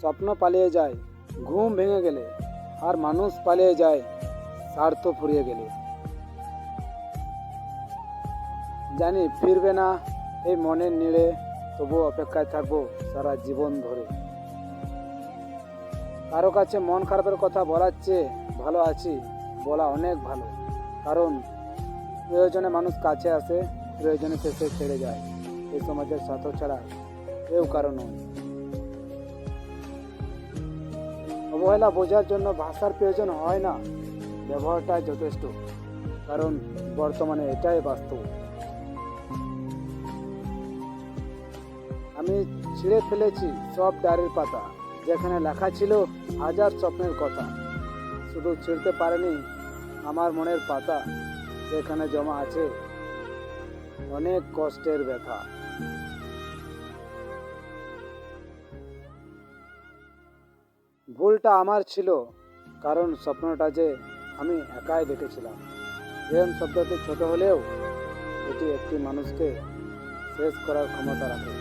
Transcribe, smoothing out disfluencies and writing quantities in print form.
স্বপ্ন পালিয়ে যায় ঘুম ভেঙে গেলে, আর মানুষ পালিয়ে যায় স্বার্থ ফুরিয়ে গেলে। জানি ফিরবে না এই মনের নিড়ে, তবু অপেক্ষায় থাকবো সারা জীবন ধরে। কারো কাছে মন খারাপের কথা বলার চেয়ে ভালো আছি বলা অনেক ভালো, কারণ প্রয়োজনে মানুষ কাছে আসে, প্রয়োজনে শেষে ছেড়ে যায়। এই সমাজের স্বার্থ ছাড়া কেউ কারো নয়। অবহেলা বোঝার জন্য ভাষার প্রয়োজন হয় না, ব্যবহারটাই যথেষ্ট, কারণ বর্তমানে এটাই বাস্তব। আমি ছিঁড়ে ফেলেছি সব ডায়েরির পাতা, যেখানে লেখা ছিল হাজার স্বপ্নের কথা। শুধু ছিঁড়তে পারেনি আমার মনের পাতা, যেখানে জমা আছে অনেক কষ্টের ব্যথা। ভুলটা আমার ছিল, কারণ স্বপ্নটা যে আমি একাই দেখেছিলাম। প্রেম শব্দটি ছোট হলেও এটি একটি মানুষকে শেষ করার ক্ষমতা রাখে।